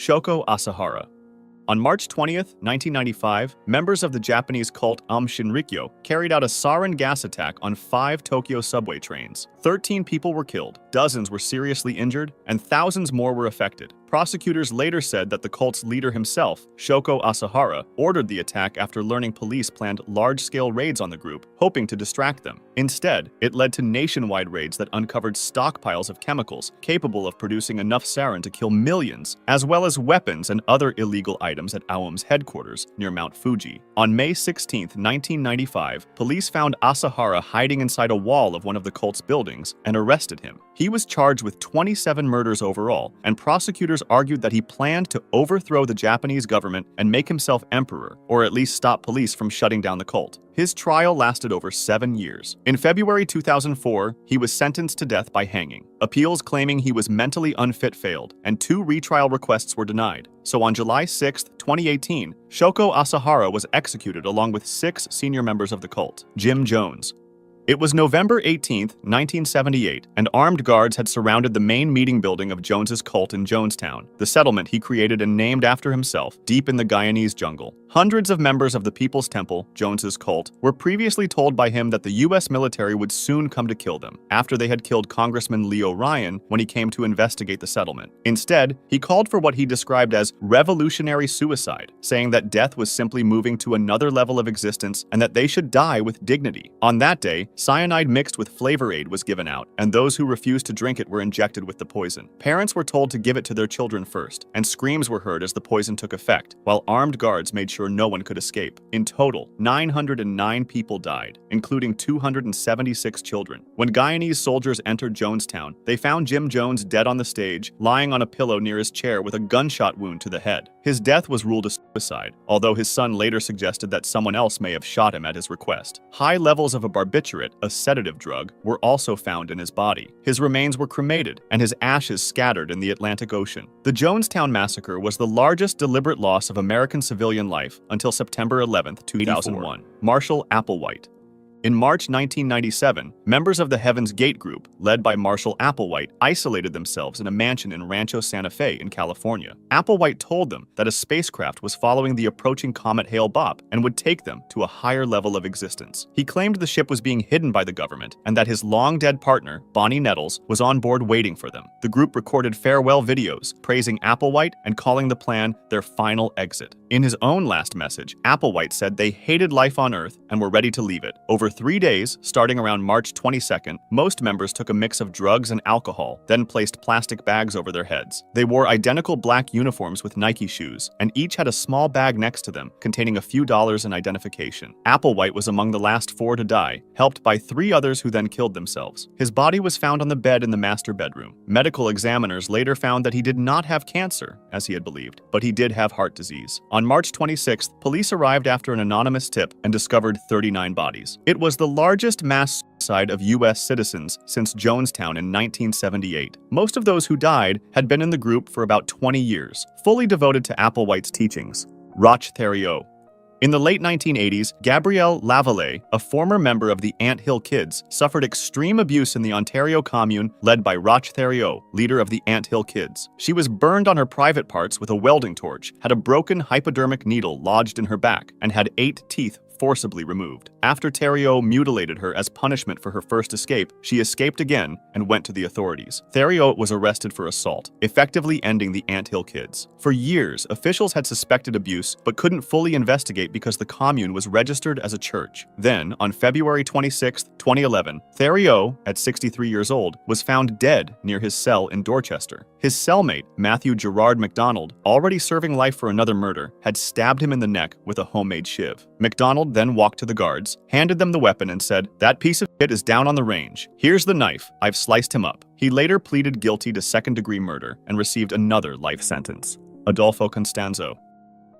Shoko Asahara. On March 20th, 1995, members of the Japanese cult Shinrikyo carried out a sarin gas attack on 5 Tokyo subway trains. 13 people were killed, dozens were seriously injured, and thousands more were affected. Prosecutors later said that the cult's leader himself, Shoko Asahara, ordered the attack after learning police planned large-scale raids on the group, hoping to distract them. Instead, it led to nationwide raids that uncovered stockpiles of chemicals capable of producing enough sarin to kill millions, as well as weapons and other illegal items at Aom's headquarters near Mount Fuji. On May 16, 1995, police found Asahara hiding inside a wall of one of the cult's buildings and arrested him. He was charged with 27 murders overall, and prosecutors argued that he planned to overthrow the Japanese government and make himself emperor, or at least stop police from shutting down the cult. His trial lasted over 7 years. In February 2004, he was sentenced to death by hanging. Appeals claiming he was mentally unfit failed, and 2 retrial requests were denied. So on July 6, 2018, Shoko Asahara was executed along with 6 senior members of the cult. Jim Jones. It was November 18, 1978, and armed guards had surrounded the main meeting building of Jones's cult in Jonestown, the settlement he created and named after himself, deep in the Guyanese jungle. Hundreds of members of the People's Temple, Jones's cult, were previously told by him that the U.S. military would soon come to kill them, after they had killed Congressman Leo Ryan when he came to investigate the settlement. Instead, he called for what he described as revolutionary suicide, saying that death was simply moving to another level of existence and that they should die with dignity. On that day, cyanide mixed with Flavor Aid was given out, and those who refused to drink it were injected with the poison. Parents were told to give it to their children first, and screams were heard as the poison took effect, while armed guards made sure no one could escape. In total, 909 people died, including 276 children. When Guyanese soldiers entered Jonestown, they found Jim Jones dead on the stage, lying on a pillow near his chair with a gunshot wound to the head. His death was ruled a suicide, although his son later suggested that someone else may have shot him at his request. High levels of a barbiturate, a sedative drug, were also found in his body. His remains were cremated, and his ashes scattered in the Atlantic Ocean. The Jonestown Massacre was the largest deliberate loss of American civilian life until September 11, 2001. Marshall Applewhite. In March 1997, members of the Heaven's Gate group, led by Marshall Applewhite, isolated themselves in a mansion in Rancho Santa Fe in California. Applewhite told them that a spacecraft was following the approaching comet Hale-Bopp and would take them to a higher level of existence. He claimed the ship was being hidden by the government and that his long-dead partner, Bonnie Nettles, was on board waiting for them. The group recorded farewell videos, praising Applewhite and calling the plan their final exit. In his own last message, Applewhite said they hated life on Earth and were ready to leave it. Over 3 days, starting around March 22nd, most members took a mix of drugs and alcohol, then placed plastic bags over their heads. They wore identical black uniforms with Nike shoes, and each had a small bag next to them containing a few dollars in identification. Applewhite was among the last 4 to die, helped by 3 others who then killed themselves. His body was found on the bed in the master bedroom. Medical examiners later found that he did not have cancer, as he had believed, but he did have heart disease. On March 26th, police arrived after an anonymous tip and discovered 39 bodies. It was the largest mass suicide of U.S. citizens since Jonestown in 1978. Most of those who died had been in the group for about 20 years, fully devoted to Applewhite's teachings. Roch Thériault. In the late 1980s, Gabrielle Lavallee, a former member of the Ant Hill Kids, suffered extreme abuse in the Ontario commune led by Roch Thériault, leader of the Ant Hill Kids. She was burned on her private parts with a welding torch, had a broken hypodermic needle lodged in her back, and had 8 teeth forcibly removed. After Thériault mutilated her as punishment for her first escape, she escaped again and went to the authorities. Thériault was arrested for assault, effectively ending the Ant Hill Kids. For years, officials had suspected abuse but couldn't fully investigate because the commune was registered as a church. Then, on February 26, 2011, Thériault, at 63 years old, was found dead near his cell in Dorchester. His cellmate, Matthew Gerard MacDonald, already serving life for another murder, had stabbed him in the neck with a homemade shiv. MacDonald then walked to the guards, handed them the weapon and said, "That piece of shit is down on the range. Here's the knife. I've sliced him up." He later pleaded guilty to second-degree murder and received another life sentence. Adolfo Constanzo.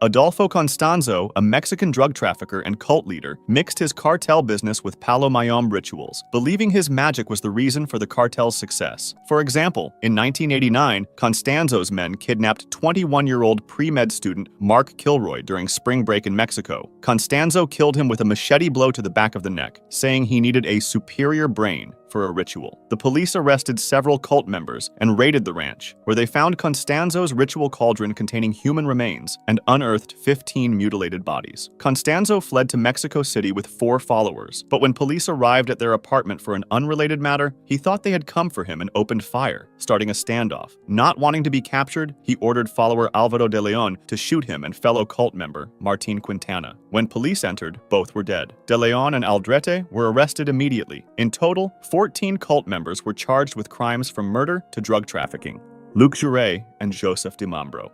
Adolfo Constanzo, a Mexican drug trafficker and cult leader, mixed his cartel business with Palo Mayom rituals, believing his magic was the reason for the cartel's success. For example, in 1989, Constanzo's men kidnapped 21-year-old pre-med student Mark Kilroy during spring break in Mexico. Constanzo killed him with a machete blow to the back of the neck, saying he needed a superior brain, for a ritual. The police arrested several cult members and raided the ranch, where they found Constanzo's ritual cauldron containing human remains and unearthed 15 mutilated bodies. Constanzo fled to Mexico City with 4 followers, but when police arrived at their apartment for an unrelated matter, he thought they had come for him and opened fire, starting a standoff. Not wanting to be captured, he ordered follower Alvaro de Leon to shoot him and fellow cult member Martin Quintana. When police entered, both were dead. De Leon and Aldrete were arrested immediately. In total, 14 cult members were charged with crimes from murder to drug trafficking. Luc Jouret and Joseph de Mambro.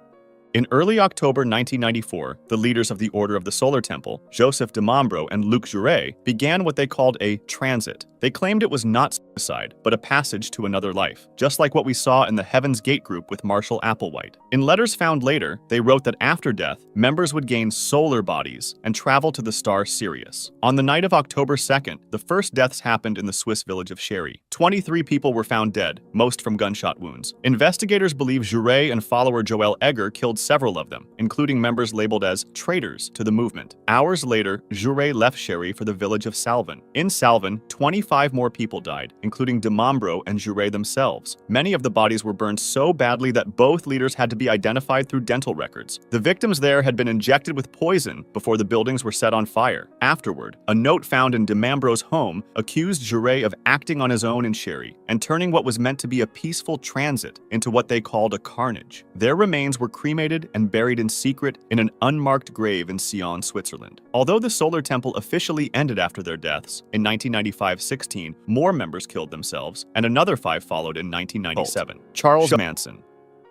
In early October 1994, the leaders of the Order of the Solar Temple, Joseph de Mambro and Luc Jouret, began what they called a transit. They claimed it was not suicide, but a passage to another life, just like what we saw in the Heaven's Gate group with Marshall Applewhite. In letters found later, they wrote that after death, members would gain solar bodies and travel to the star Sirius. On the night of October 2nd, the first deaths happened in the Swiss village of Sherry. 23 people were found dead, most from gunshot wounds. Investigators believe Jouret and follower Joel Egger killed several of them, including members labeled as traitors to the movement. Hours later, Jouret left Sherry for the village of Salvan. In Salvan, 25 more people died, including de Mambro and Jouret themselves. Many of the bodies were burned so badly that both leaders had to be identified through dental records. The victims there had been injected with poison before the buildings were set on fire. Afterward, a note found in de Mambro's home accused Jouret of acting on his own in Sherry and turning what was meant to be a peaceful transit into what they called a carnage. Their remains were cremated and buried in secret in an unmarked grave in Sion, Switzerland. Although the Solar Temple officially ended after their deaths, in 1995-16, more members killed themselves, and another 5 followed in 1997. Charles Manson.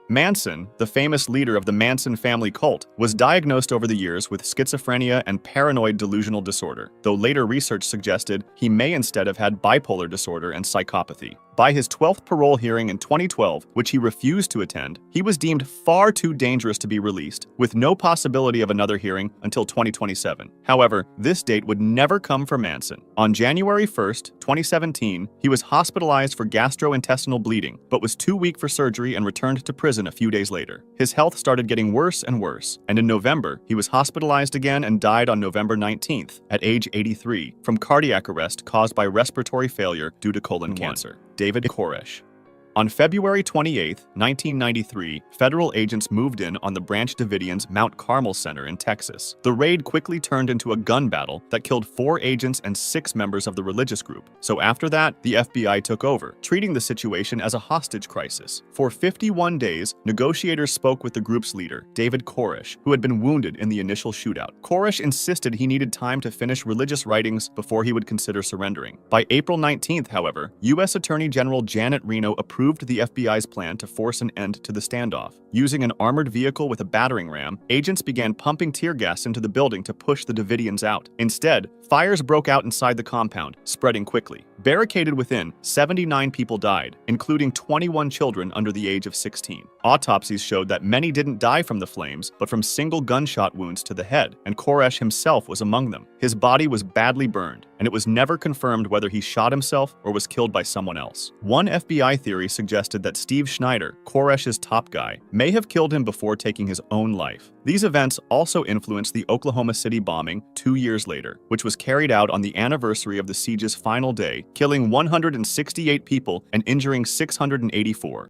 Manson, the famous leader of the Manson family cult, was diagnosed over the years with schizophrenia and paranoid delusional disorder, though later research suggested he may instead have had bipolar disorder and psychopathy. By his 12th parole hearing in 2012, which he refused to attend, he was deemed far too dangerous to be released, with no possibility of another hearing until 2027. However, this date would never come for Manson. On January 1st, 2017, he was hospitalized for gastrointestinal bleeding, but was too weak for surgery and returned to prison a few days later. His health started getting worse and worse, and in November, he was hospitalized again and died on November 19th, at age 83, from cardiac arrest caused by respiratory failure due to colon cancer. David Koresh. On February 28, 1993, federal agents moved in on the Branch Davidians' Mount Carmel Center in Texas. The raid quickly turned into a gun battle that killed 4 agents and 6 members of the religious group. So after that, the FBI took over, treating the situation as a hostage crisis. For 51 days, negotiators spoke with the group's leader, David Koresh, who had been wounded in the initial shootout. Koresh insisted he needed time to finish religious writings before he would consider surrendering. By April 19th, however, U.S. Attorney General Janet Reno approved the FBI's plan to force an end to the standoff. Using an armored vehicle with a battering ram, agents began pumping tear gas into the building to push the Davidians out. Instead, fires broke out inside the compound, spreading quickly. Barricaded within, 79 people died, including 21 children under the age of 16. Autopsies showed that many didn't die from the flames, but from single gunshot wounds to the head, and Koresh himself was among them. His body was badly burned, and it was never confirmed whether he shot himself or was killed by someone else. One FBI theory suggested that Steve Schneider, Koresh's top guy, may have killed him before taking his own life. These events also influenced the Oklahoma City bombing 2 years later, which was carried out on the anniversary of the siege's final day, killing 168 people and injuring 684.